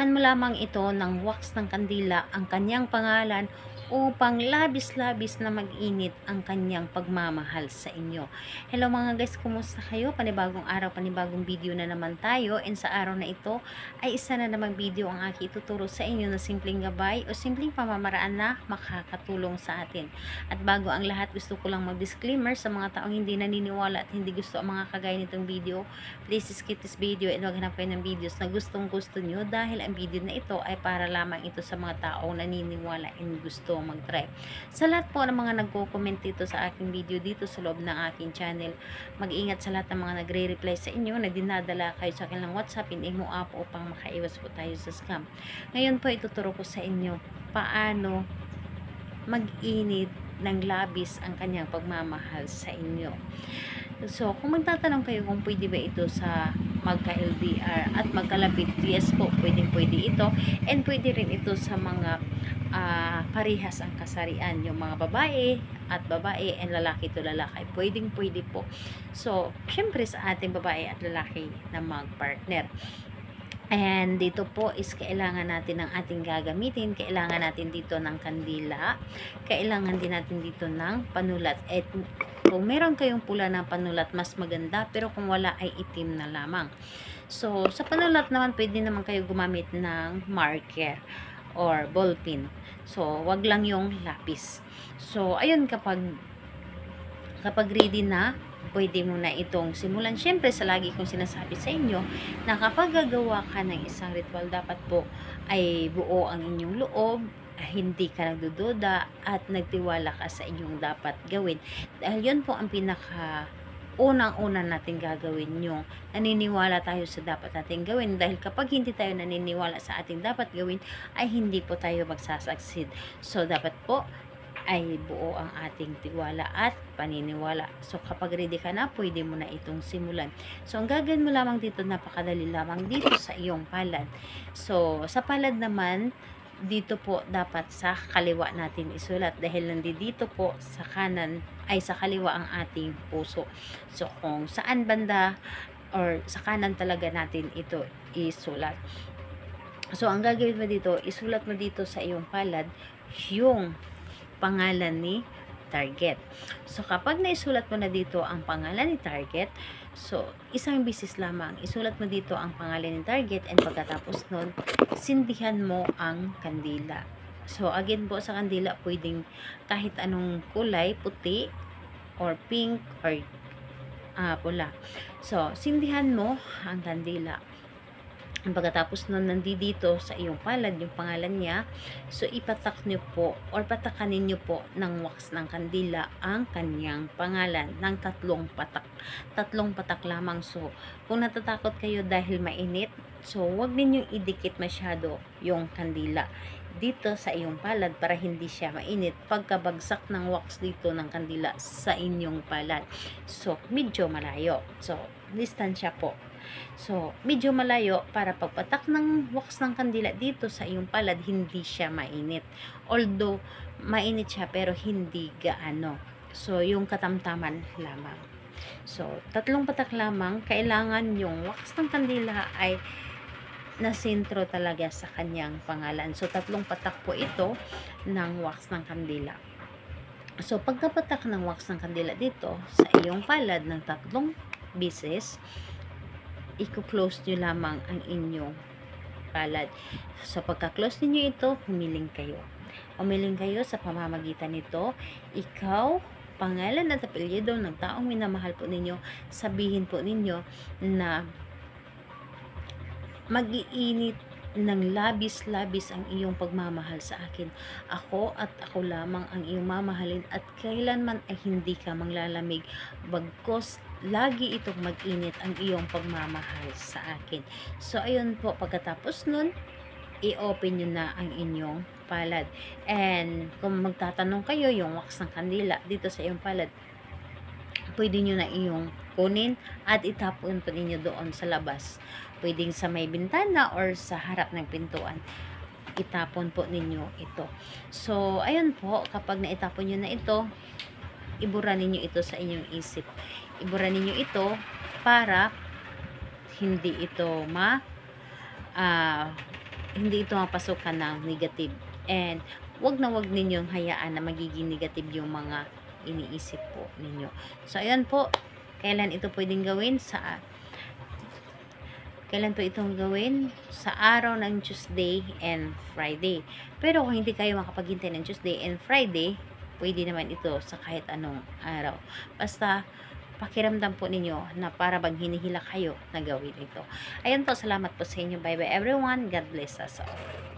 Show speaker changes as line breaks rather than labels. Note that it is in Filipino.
Takpan mo lamang ito ng wax ng kandila ang kanyang pangalan upang labis-labis na mag-init ang kanyang pagmamahal sa inyo. Hello mga guys, kumusta kayo? Panibagong araw, panibagong video na naman tayo, and sa araw na ito ay isa na namang video ang aking ituturo sa inyo na simpleng gabay o simpleng pamamaraan na makakatulong sa atin. At bago ang lahat, gusto ko lang mag-disclaimer sa mga taong hindi naniniwala at hindi gusto ang mga kagaya nitong video. Please skip this video and huwag hanap kayo ng videos na gustong gusto nyo, dahil ang video na ito ay para lamang ito sa mga taong naniniwala and gusto mag-try. Sa lahat po ng mga nagko-comment dito sa aking video dito sa loob ng aking channel, mag-ingat sa lahat ng mga nagre-reply sa inyo na dinadala kayo sa akin ng WhatsApp, Imo app upang makaiwas po tayo sa scam. Ngayon po ituturo ko sa inyo paano mag-init ng labis ang kanyang pagmamahal sa inyo. So, kung magtatanong kayo kung pwede ba ito sa magka-LDR at magkalapit, yes po, pwede ito, and pwede rin ito sa mga parihas ang kasarian, yung mga babae at babae and lalaki to lalaki, pwede po. So, syempre sa ating babae at lalaki na mag-partner. And dito po is kailangan natin ng ating gagamitin. Kailangan natin dito ng kandila. Kailangan din natin dito ng panulat. At kung meron kayong pula na panulat, mas maganda. Pero kung wala ay itim na lamang. So, sa panulat naman, pwede naman kayo gumamit ng marker or ballpen. So, wag lang yung lapis. So, ayun, kapag ready na, pwede mo na itong simulan. Siyempre, sa lagi kong sinasabi sa inyo, na kapag gagawa ka ng isang ritual, dapat po ay buo ang inyong loob, hindi ka nagdududa, at nagtiwala ka sa inyong dapat gawin. Dahil yun po ang pinaka unang-una natin gagawin, yung naniniwala tayo sa dapat natin gawin. Dahil kapag hindi tayo naniniwala sa ating dapat gawin, ay hindi po tayo magsasucceed. So, dapat po ay buo ang ating tiwala at paniniwala. So, kapag ready ka na, pwede mo na itong simulan. So, ang gagawin mo lamang dito, napakadali lamang dito sa iyong palad. So, sa palad naman, dito po dapat sa kaliwa natin isulat, dahil nandito po sa kanan ay sa kaliwa ang ating puso. So, kung saan banda or sa kanan talaga natin ito isulat. So, ang gagawin mo dito, isulat mo dito sa iyong palad yung pangalan ni target. So, kapag naisulat mo na dito ang pangalan ni target, so, isang bisis lamang, isulat mo dito ang pangalan ni target, and pagkatapos nun, sindihan mo ang kandila. So, again po sa kandila, pwedeng kahit anong kulay, puti, or pink, or pula. So, sindihan mo ang kandila. Pagkatapos nun, nandito sa iyong palad yung pangalan niya. So, ipatak nyo po or patakanin nyo po ng wax ng kandila ang kanyang pangalan ng 3 patak. 3 patak lamang. So, kung natatakot kayo dahil mainit, so, wag ninyong idikit masyado yung kandila dito sa iyong palad para hindi siya mainit pagkabagsak ng wax dito ng kandila sa inyong palad. So, medyo malayo. So, distansya po. So, medyo malayo para pagpatak ng wax ng kandila dito sa iyong palad, hindi siya mainit. Although, mainit siya pero hindi gaano. So, yung katamtaman lamang. So, 3 patak lamang. Kailangan yung wax ng kandila ay nasentro talaga sa kanyang pangalan. So, 3 patak po ito ng wax ng kandila. So, pagkapatak ng wax ng kandila dito sa iyong palad ng 3 bisis, i-close nyo lamang ang inyong palad. So, pagka-close niyo ito, humiling kayo. Humiling kayo sa pamamagitan nito. Ikaw, pangalan at apelyido ng taong minamahal po ninyo, sabihin po ninyo na mag-iinit ng labis-labis ang iyong pagmamahal sa akin. Ako at ako lamang ang iyong mamahalin, at kailanman ay hindi ka manglalamig, bagkos lagi itong mag-init ang iyong pagmamahal sa akin. So, ayun po, pagkatapos nun, i-open nyo na ang inyong palad. And kung magtatanong kayo, yung wax ng kandila dito sa iyong palad, pwede nyo na iyong kunin at itapon po ninyo doon sa labas. Pwedeng sa may bintana or sa harap ng pintuan. Itapon po ninyo ito. So, ayun po, kapag naitapon nyo na ito, ibura ninyo ito sa inyong isip. Ibura ninyo ito para hindi ito hindi ito mapasukan ng negative. And wag na wag ninyong hayaan na magiging negative yung mga iniisip po ninyo. So, ayan po, kailan ito pwedeng gawin kailan po itong gawin? Sa araw ng Tuesday and Friday. Pero kung hindi kayo makapaghintay ng Tuesday and Friday, pwede naman ito sa kahit anong araw. Basta, pakiramdam po ninyo na para bang hinihila kayo na gawin ito. Ayan po, salamat po sa inyo. Bye bye everyone. God bless us all.